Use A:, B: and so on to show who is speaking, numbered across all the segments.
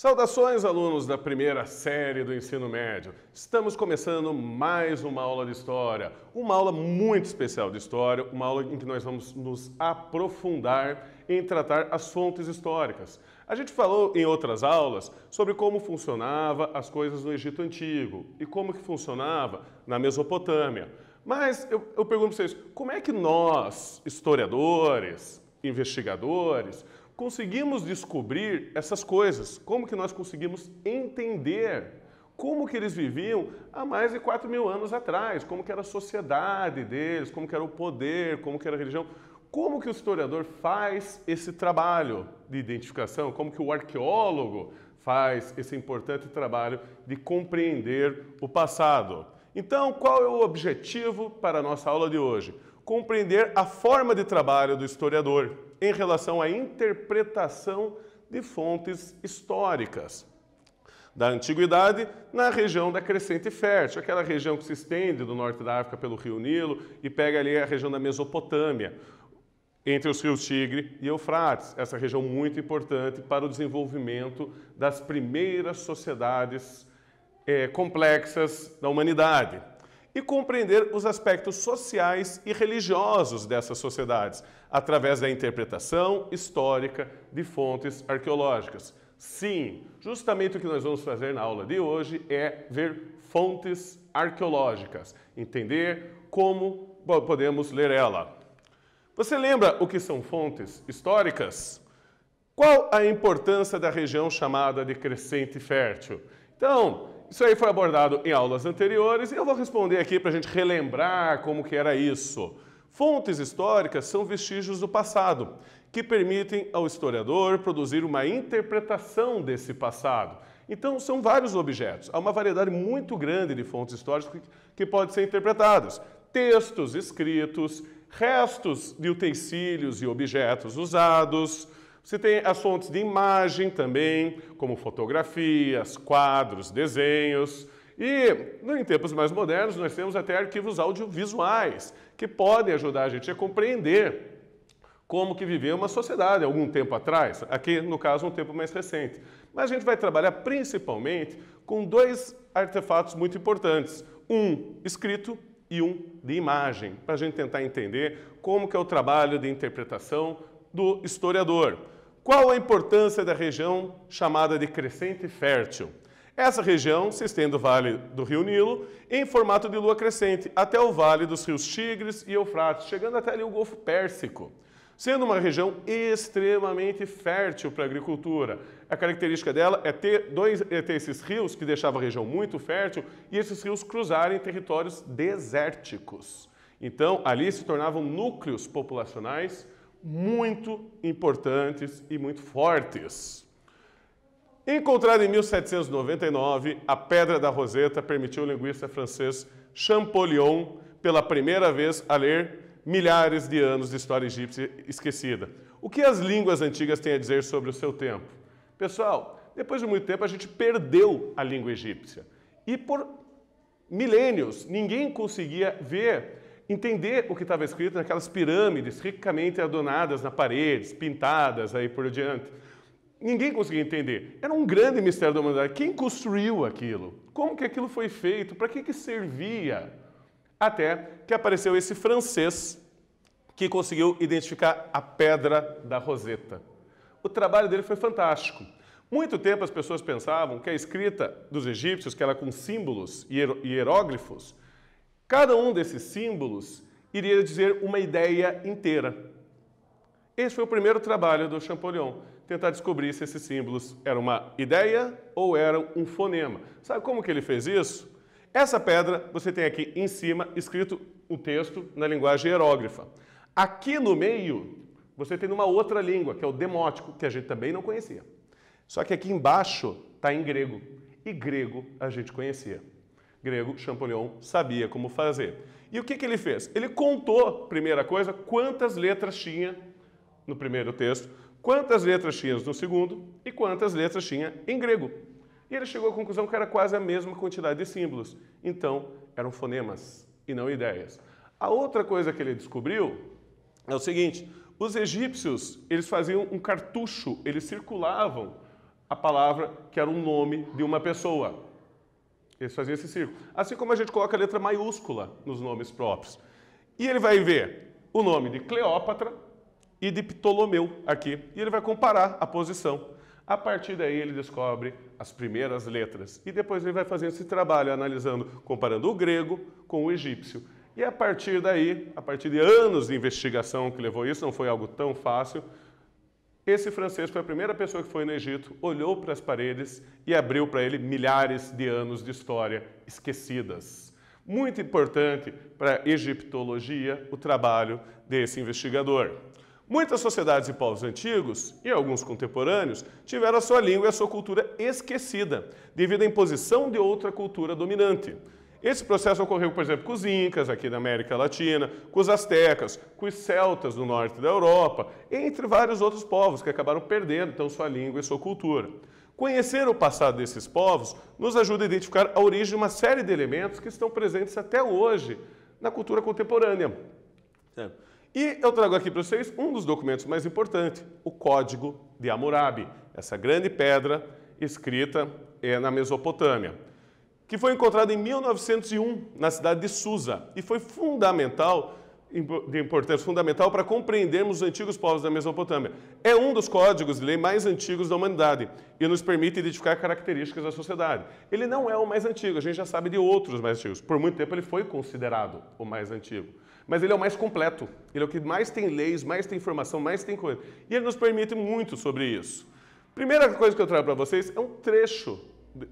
A: Saudações, alunos da primeira série do ensino médio. Estamos começando mais uma aula de história, uma aula muito especial de história, uma aula em que nós vamos nos aprofundar em tratar as fontes históricas. A gente falou em outras aulas sobre como funcionava as coisas no Egito Antigo e como que funcionava na Mesopotâmia. Mas eu pergunto para vocês, como é que nós, historiadores, investigadores, conseguimos descobrir essas coisas? Como que nós conseguimos entender como que eles viviam há mais de 4.000 anos atrás? Como que era a sociedade deles, como que era o poder, como que era a religião? Como que o historiador faz esse trabalho de identificação? Como que o arqueólogo faz esse importante trabalho de compreender o passado? Então, qual é o objetivo para a nossa aula de hoje? Compreender a forma de trabalho do historiador em relação à interpretação de fontes históricas da antiguidade na região da Crescente Fértil, aquela região que se estende do norte da África pelo rio Nilo e pega ali a região da Mesopotâmia, entre os rios Tigre e Eufrates, essa região muito importante para o desenvolvimento das primeiras sociedades complexas da humanidade. E compreender os aspectos sociais e religiosos dessas sociedades, através da interpretação histórica de fontes arqueológicas. Sim, justamente o que nós vamos fazer na aula de hoje é ver fontes arqueológicas, entender como podemos ler ela. Você lembra o que são fontes históricas? Qual a importância da região chamada de Crescente Fértil? Então, isso aí foi abordado em aulas anteriores e eu vou responder aqui para a gente relembrar como que era isso. Fontes históricas são vestígios do passado, que permitem ao historiador produzir uma interpretação desse passado. Então, são vários objetos. Há uma variedade muito grande de fontes históricas que podem ser interpretadas. Textos escritos, restos de utensílios e objetos usados. Você tem as fontes de imagem também, como fotografias, quadros, desenhos. E, em tempos mais modernos, nós temos até arquivos audiovisuais, que podem ajudar a gente a compreender como que vivia uma sociedade algum tempo atrás, aqui, no caso, um tempo mais recente. Mas a gente vai trabalhar principalmente com dois artefatos muito importantes, um escrito e um de imagem, para a gente tentar entender como que é o trabalho de interpretação do historiador. Qual a importância da região chamada de Crescente Fértil? Essa região se estende do vale do rio Nilo em formato de lua crescente até o vale dos rios Tigres e Eufrates, chegando até ali o Golfo Pérsico, sendo uma região extremamente fértil para a agricultura. A característica dela é ter esses rios que deixavam a região muito fértil e esses rios cruzarem territórios desérticos. Então, ali se tornavam núcleos populacionais muito importantes e muito fortes. Encontrada em 1799, a Pedra da Roseta permitiu ao linguista francês Champollion, pela primeira vez, a ler milhares de anos de história egípcia esquecida. O que as línguas antigas têm a dizer sobre o seu tempo? Pessoal, depois de muito tempo a gente perdeu a língua egípcia. E por milênios ninguém conseguia entender o que estava escrito naquelas pirâmides ricamente adornadas na paredes, pintadas aí por diante. Ninguém conseguia entender. Era um grande mistério da humanidade. Quem construiu aquilo? Como que aquilo foi feito? Para que servia? Até que apareceu esse francês que conseguiu identificar a Pedra da Roseta. O trabalho dele foi fantástico. Muito tempo as pessoas pensavam que a escrita dos egípcios, que era com símbolos e hieróglifos, cada um desses símbolos iria dizer uma ideia inteira. Esse foi o primeiro trabalho do Champollion, tentar descobrir se esses símbolos eram uma ideia ou eram um fonema. Sabe como que ele fez isso? Essa pedra, você tem aqui em cima escrito um texto na linguagem hieróglifa. Aqui no meio, você tem uma outra língua, que é o demótico, que a gente também não conhecia. Só que aqui embaixo está em grego, e grego a gente conhecia. Grego, Champollion sabia como fazer. E o que ele fez? Ele contou, primeira coisa, quantas letras tinha no primeiro texto, quantas letras tinha no segundo e quantas letras tinha em grego. E ele chegou à conclusão que era quase a mesma quantidade de símbolos. Então, eram fonemas e não ideias. A outra coisa que ele descobriu é o seguinte: os egípcios, eles faziam um cartucho, eles circulavam a palavra que era o nome de uma pessoa. Eles faziam esse círculo. Assim como a gente coloca a letra maiúscula nos nomes próprios. E ele vai ver o nome de Cleópatra e de Ptolomeu aqui. E ele vai comparar a posição. A partir daí ele descobre as primeiras letras. E depois ele vai fazendo esse trabalho, analisando, comparando o grego com o egípcio. E a partir daí, a partir de anos de investigação que levou isso, não foi algo tão fácil, esse francês foi a primeira pessoa que foi no Egito, olhou para as paredes e abriu para ele milhares de anos de história esquecidas. Muito importante para a egiptologia o trabalho desse investigador. Muitas sociedades e povos antigos, e alguns contemporâneos, tiveram a sua língua e a sua cultura esquecida, devido à imposição de outra cultura dominante. Esse processo ocorreu, por exemplo, com os incas aqui da América Latina, com os astecas, com os celtas do norte da Europa, entre vários outros povos que acabaram perdendo então sua língua e sua cultura. Conhecer o passado desses povos nos ajuda a identificar a origem de uma série de elementos que estão presentes até hoje na cultura contemporânea. E eu trago aqui para vocês um dos documentos mais importantes, o Código de Hammurabi, essa grande pedra escrita na Mesopotâmia, que foi encontrado em 1901 na cidade de Susa e foi de importância fundamental para compreendermos os antigos povos da Mesopotâmia. É um dos códigos de lei mais antigos da humanidade e nos permite identificar características da sociedade. Ele não é o mais antigo, a gente já sabe de outros mais antigos. Por muito tempo ele foi considerado o mais antigo. Mas ele é o mais completo, ele é o que mais tem leis, mais tem informação, mais tem coisa. E ele nos permite muito sobre isso. Primeira coisa que eu trago para vocês é um trecho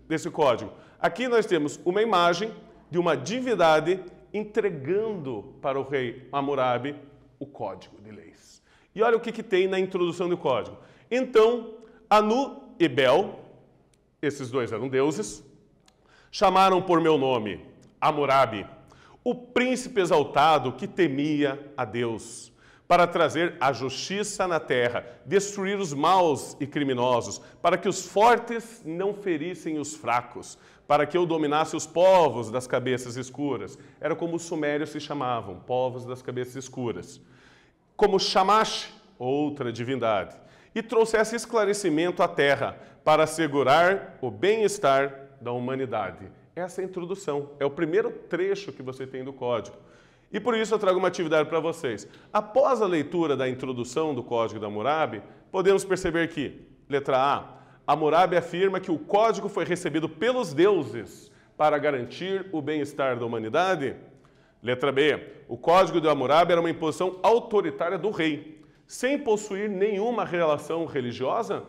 A: desse código. Aqui nós temos uma imagem de uma divindade entregando para o rei Hammurabi o código de leis. E olha o que tem na introdução do código. Então, Anu e Bel, esses dois eram deuses, chamaram por meu nome Hammurabi, o príncipe exaltado que temia a Deus, para trazer a justiça na terra, destruir os maus e criminosos, para que os fortes não ferissem os fracos, para que eu dominasse os povos das cabeças escuras. Era como os sumérios se chamavam, povos das cabeças escuras. Como Shamash, outra divindade, e trouxesse esclarecimento à terra, para assegurar o bem-estar da humanidade. Essa é a introdução, é o primeiro trecho que você tem do código. E por isso eu trago uma atividade para vocês. Após a leitura da introdução do Código de Hammurabi, podemos perceber que, letra A, Hammurabi afirma que o código foi recebido pelos deuses para garantir o bem-estar da humanidade. Letra B, o Código de Hammurabi era uma imposição autoritária do rei, sem possuir nenhuma relação religiosa.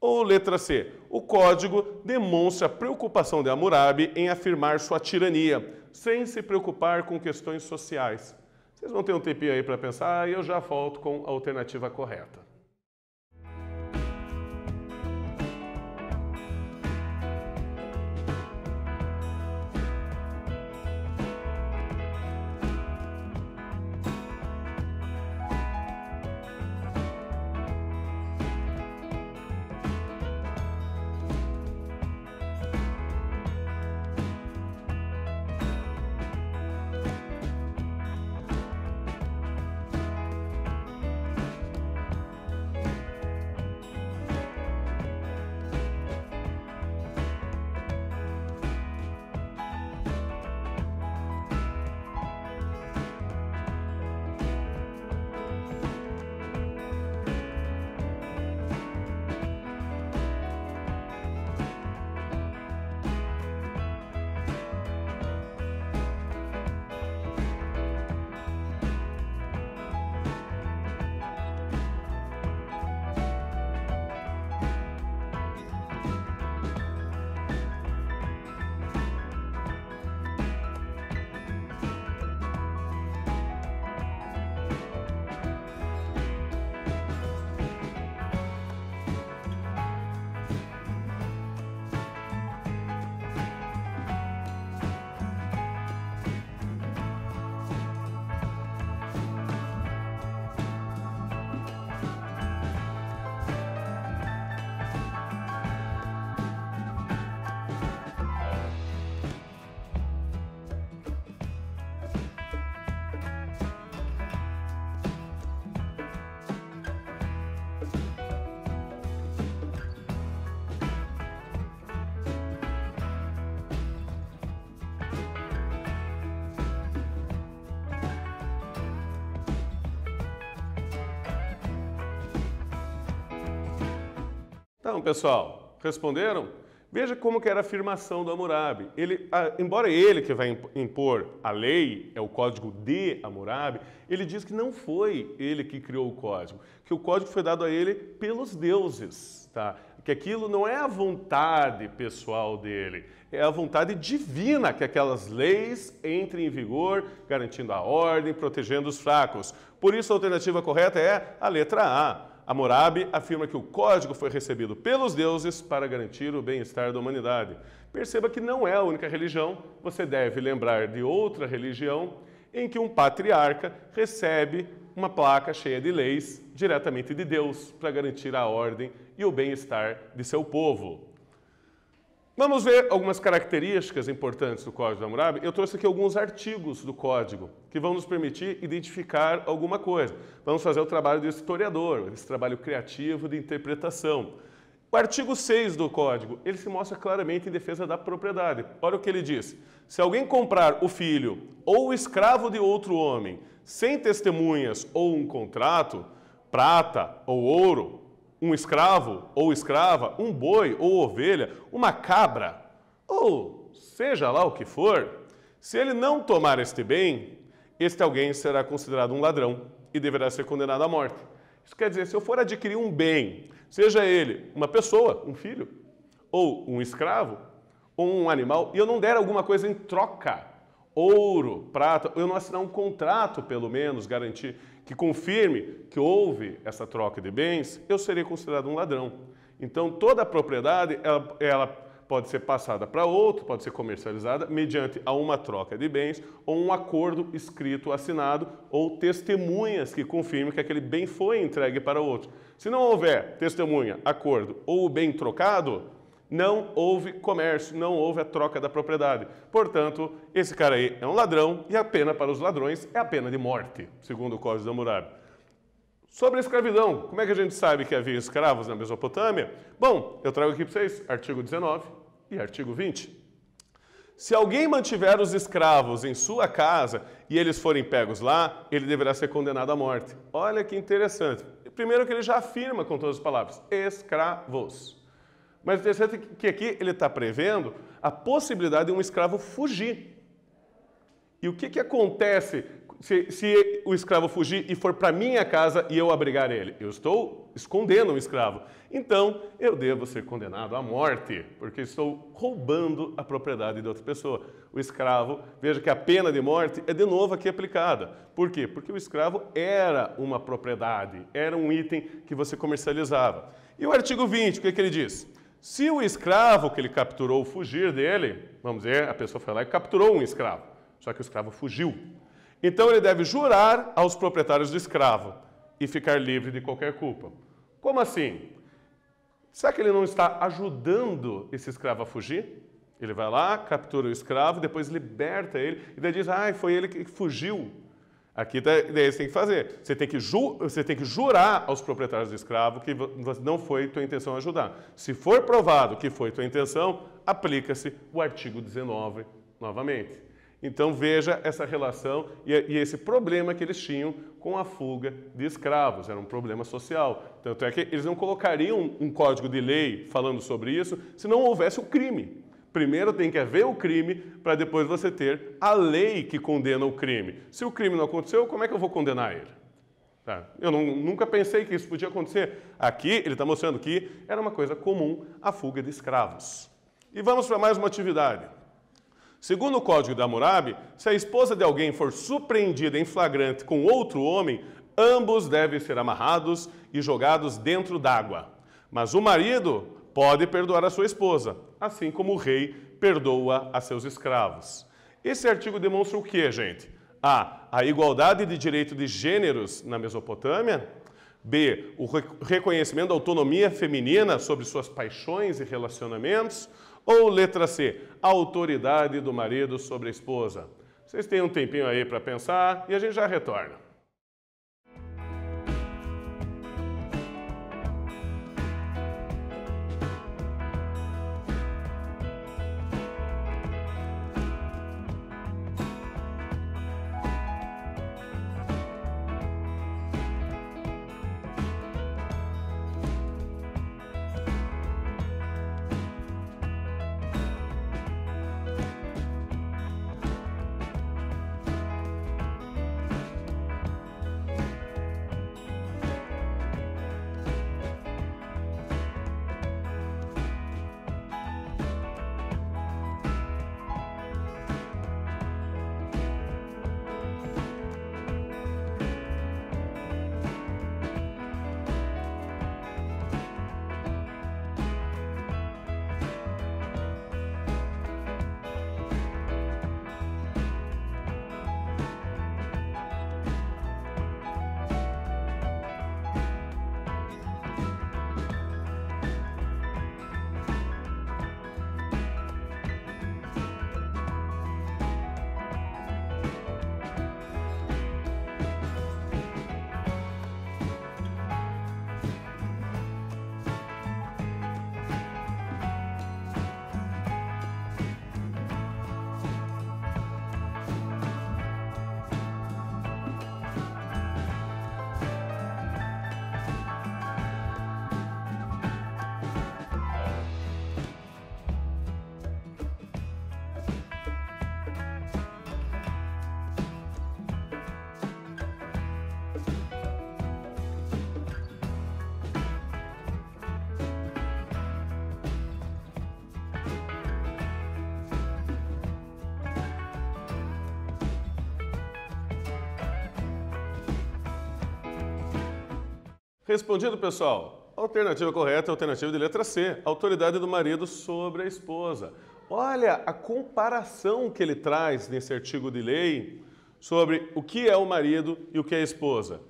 A: Ou letra C, o código demonstra a preocupação de Hammurabi em afirmar sua tirania, sem se preocupar com questões sociais. Vocês vão ter um tempinho aí para pensar e eu já volto com a alternativa correta. Então, pessoal, responderam? Veja como que era a afirmação do Hammurabi. Embora ele que vai impor a lei, é o código de Hammurabi, ele diz que não foi ele que criou o código, que o código foi dado a ele pelos deuses, tá? Que aquilo não é a vontade pessoal dele, é a vontade divina que aquelas leis entrem em vigor, garantindo a ordem, protegendo os fracos. Por isso a alternativa correta é a letra A. Hammurabi afirma que o código foi recebido pelos deuses para garantir o bem-estar da humanidade. Perceba que não é a única religião, você deve lembrar de outra religião em que um patriarca recebe uma placa cheia de leis diretamente de Deus para garantir a ordem e o bem-estar de seu povo. Vamos ver algumas características importantes do Código de Hammurabi. Eu trouxe aqui alguns artigos do Código que vão nos permitir identificar alguma coisa. Vamos fazer o trabalho do historiador, esse trabalho criativo de interpretação. O artigo 6 do Código, ele se mostra claramente em defesa da propriedade. Olha o que ele diz. Se alguém comprar o filho ou o escravo de outro homem sem testemunhas ou um contrato, prata ou ouro, um escravo ou escrava, um boi ou ovelha, uma cabra, ou seja lá o que for, se ele não tomar este bem, este alguém será considerado um ladrão e deverá ser condenado à morte. Isso quer dizer, se eu for adquirir um bem, seja ele uma pessoa, um filho, ou um escravo, ou um animal, e eu não der alguma coisa em troca, ouro, prata, eu não assinar um contrato, pelo menos, garantir que confirme que houve essa troca de bens, eu serei considerado um ladrão. Então, toda a propriedade, ela pode ser passada para outro, pode ser comercializada mediante a uma troca de bens ou um acordo escrito, assinado ou testemunhas que confirmem que aquele bem foi entregue para outro. Se não houver testemunha, acordo ou o bem trocado, não houve comércio, não houve a troca da propriedade. Portanto, esse cara aí é um ladrão e a pena para os ladrões é a pena de morte, segundo o Código de Hammurabi. Sobre a escravidão, como é que a gente sabe que havia escravos na Mesopotâmia? Bom, eu trago aqui para vocês artigo 19 e artigo 20. Se alguém mantiver os escravos em sua casa e eles forem pegos lá, ele deverá ser condenado à morte. Olha que interessante. Primeiro que ele já afirma com todas as palavras, escravos. Mas o interessante é que aqui ele está prevendo a possibilidade de um escravo fugir. E o que acontece se o escravo fugir e for para minha casa e eu abrigar ele? Eu estou escondendo um escravo. Então, eu devo ser condenado à morte, porque estou roubando a propriedade de outra pessoa. O escravo, veja que a pena de morte é de novo aqui aplicada. Por quê? Porque o escravo era uma propriedade, era um item que você comercializava. E o artigo 20, o que ele diz? Se o escravo que ele capturou fugir dele, vamos dizer, a pessoa foi lá e capturou um escravo, só que o escravo fugiu. Então ele deve jurar aos proprietários do escravo e ficar livre de qualquer culpa. Como assim? Será que ele não está ajudando esse escravo a fugir? Ele vai lá, captura o escravo, depois liberta ele e daí diz, foi ele que fugiu. Aqui daí você tem que fazer. Você tem que jurar aos proprietários do escravo que não foi tua intenção ajudar. Se for provado que foi tua intenção, aplica-se o artigo 19 novamente. Então veja essa relação e esse problema que eles tinham com a fuga de escravos. Era um problema social. Tanto é que eles não colocariam um código de lei falando sobre isso se não houvesse o crime. Primeiro tem que haver o crime para depois você ter a lei que condena o crime. Se o crime não aconteceu, como é que eu vou condenar ele? Tá? Eu nunca pensei que isso podia acontecer. Aqui ele está mostrando que era uma coisa comum a fuga de escravos. E vamos para mais uma atividade. Segundo o Código de Hammurabi, se a esposa de alguém for surpreendida em flagrante com outro homem, ambos devem ser amarrados e jogados dentro d'água. Mas o marido pode perdoar a sua esposa, assim como o rei perdoa a seus escravos. Esse artigo demonstra o que, gente? A igualdade de direito de gêneros na Mesopotâmia. B, o reconhecimento da autonomia feminina sobre suas paixões e relacionamentos. Ou letra C, a autoridade do marido sobre a esposa. Vocês têm um tempinho aí para pensar e a gente já retorna. Respondido, pessoal. Alternativa correta, alternativa de letra C. Autoridade do marido sobre a esposa. Olha a comparação que ele traz nesse artigo de lei sobre o que é o marido e o que é a esposa.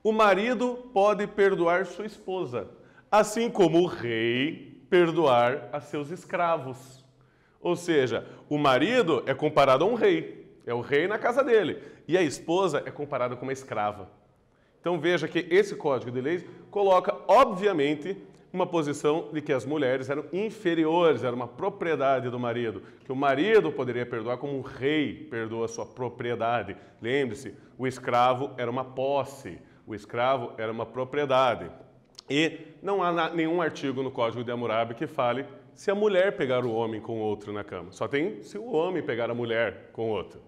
A: O marido pode perdoar sua esposa, assim como o rei perdoar a seus escravos. Ou seja, o marido é comparado a um rei, é o rei na casa dele, e a esposa é comparada com uma escrava. Então veja que esse Código de Leis coloca, obviamente, uma posição de que as mulheres eram inferiores, era uma propriedade do marido, que o marido poderia perdoar como o rei perdoa a sua propriedade. Lembre-se, o escravo era uma posse, o escravo era uma propriedade. E não há nenhum artigo no Código de Hammurabi que fale se a mulher pegar o homem com outro na cama. Só tem se o homem pegar a mulher com outro.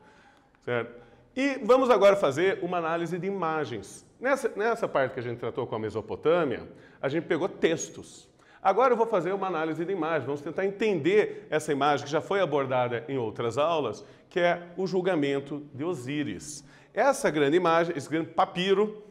A: Certo? E vamos agora fazer uma análise de imagens. Nessa parte que a gente tratou com a Mesopotâmia, a gente pegou textos. Agora eu vou fazer uma análise de imagem. Vamos tentar entender essa imagem que já foi abordada em outras aulas, que é o julgamento de Osíris. Essa grande imagem, esse grande papiro,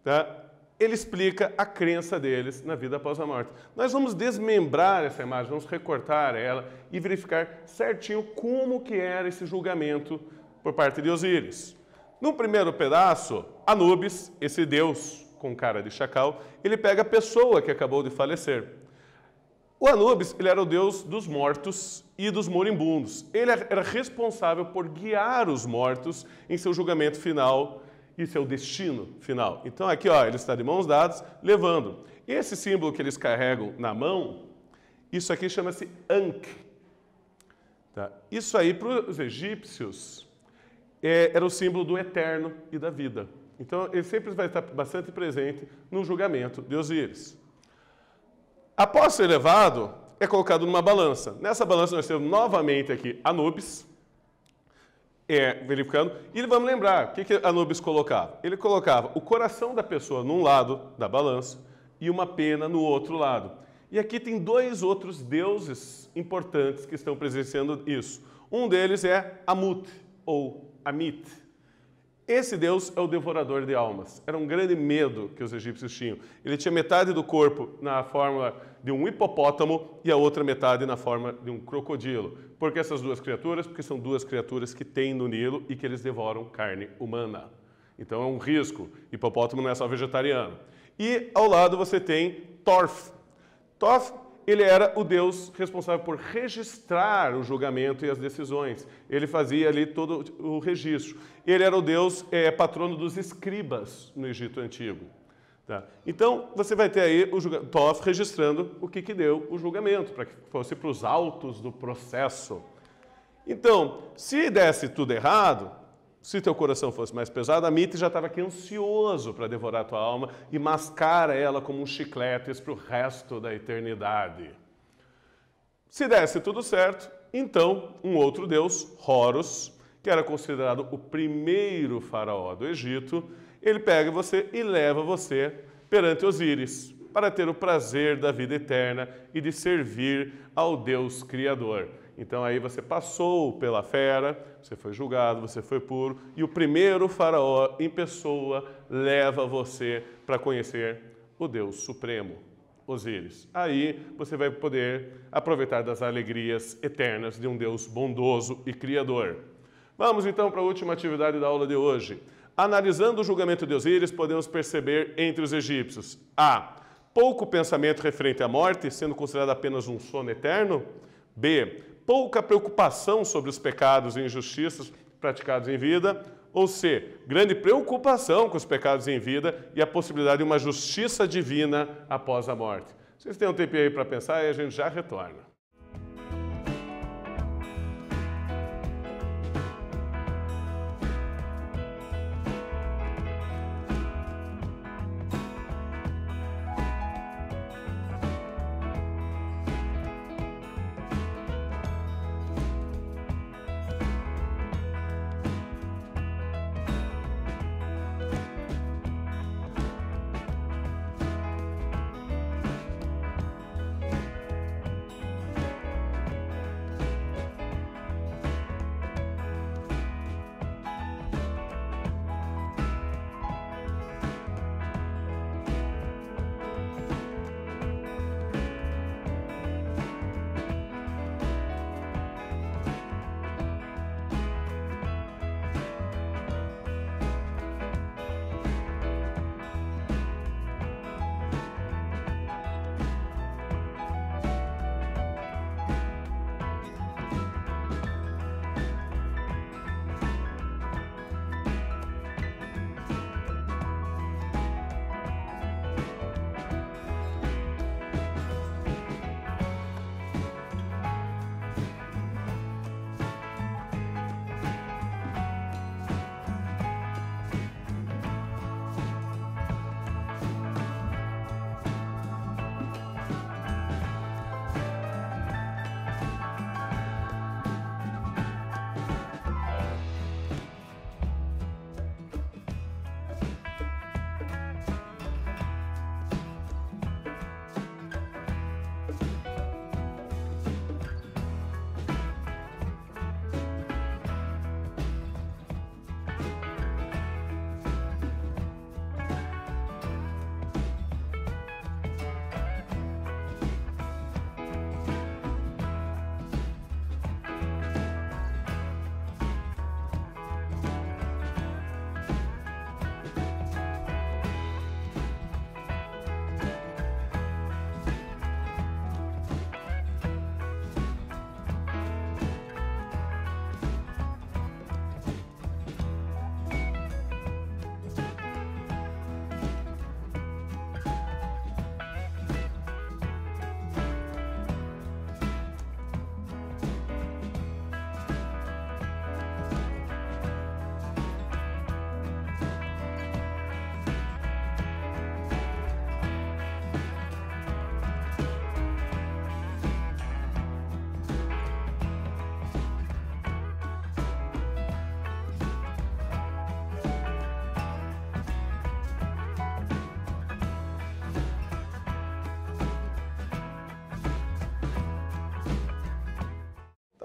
A: tá? Ele explica a crença deles na vida após a morte. Nós vamos desmembrar essa imagem, vamos recortar ela e verificar certinho como que era esse julgamento por parte de Osíris. No primeiro pedaço, Anubis, esse deus com cara de chacal, ele pega a pessoa que acabou de falecer. O Anubis, ele era o deus dos mortos e dos moribundos. Ele era responsável por guiar os mortos em seu julgamento final e seu destino final. Então aqui, ó, ele está de mãos dadas, levando. Esse símbolo que eles carregam na mão, isso aqui chama-se Ankh. Tá? Isso aí, para os egípcios, era o símbolo do eterno e da vida. Então, ele sempre vai estar bastante presente no julgamento de Osíris. Após ser levado, é colocado numa balança. Nessa balança nós temos novamente aqui Anubis, verificando, e vamos lembrar, o que Anubis colocava? Ele colocava o coração da pessoa num lado da balança e uma pena no outro lado. E aqui tem dois outros deuses importantes que estão presenciando isso. Um deles é Amut, ou Amit. Esse deus é o devorador de almas. Era um grande medo que os egípcios tinham. Ele tinha metade do corpo na forma de um hipopótamo e a outra metade na forma de um crocodilo. Por que essas duas criaturas? Porque são duas criaturas que têm no Nilo e que eles devoram carne humana. Então é um risco. Hipopótamo não é só vegetariano. E ao lado você tem Thorf. Thorf, ele era o deus responsável por registrar o julgamento e as decisões. Ele fazia ali todo o registro. Ele era o deus patrono dos escribas no Egito Antigo. Tá? Então, você vai ter aí o Thoth registrando o que deu o julgamento, para que fosse para os autos do processo. Então, se desse tudo errado, se teu coração fosse mais pesado, Amit já estava aqui ansioso para devorar a tua alma e mascar ela como um chiclete para o resto da eternidade. Se desse tudo certo, então um outro deus, Horus, que era considerado o primeiro faraó do Egito, ele pega você e leva você perante Osíris, para ter o prazer da vida eterna e de servir ao Deus Criador. Então aí você passou pela fera, você foi julgado, você foi puro, e o primeiro faraó em pessoa leva você para conhecer o Deus Supremo, Osíris. Aí você vai poder aproveitar das alegrias eternas de um Deus bondoso e criador. Vamos então para a última atividade da aula de hoje. Analisando o julgamento de Osíris, podemos perceber entre os egípcios A. Pouco pensamento referente à morte, sendo considerado apenas um sono eterno. B. Pouca preocupação sobre os pecados e injustiças praticados em vida. Ou C. Grande preocupação com os pecados em vida e a possibilidade de uma justiça divina após a morte. Vocês têm um tempinho aí para pensar e a gente já retorna.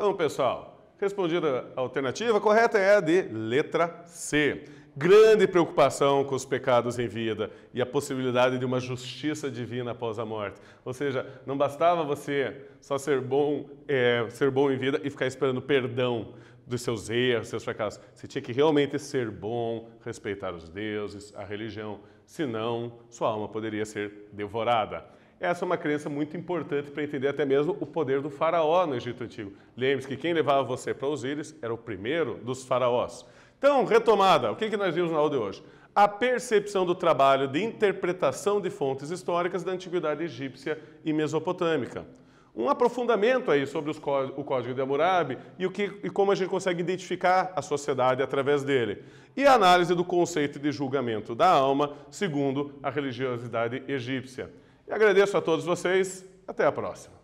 A: Então, pessoal, respondida a alternativa correta é a de letra C. Grande preocupação com os pecados em vida e a possibilidade de uma justiça divina após a morte. Ou seja, não bastava você só ser bom em vida e ficar esperando perdão dos seus erros, seus fracassos. Você tinha que realmente ser bom, respeitar os deuses, a religião. Senão, sua alma poderia ser devorada. Essa é uma crença muito importante para entender até mesmo o poder do faraó no Egito Antigo. Lembre-se que quem levava você para Osíris era o primeiro dos faraós. Então, retomada, o que nós vimos na aula de hoje? A percepção do trabalho de interpretação de fontes históricas da antiguidade egípcia e mesopotâmica. Um aprofundamento aí sobre o Código de Hammurabi e como a gente consegue identificar a sociedade através dele. E a análise do conceito de julgamento da alma segundo a religiosidade egípcia. E agradeço a todos vocês. Até a próxima.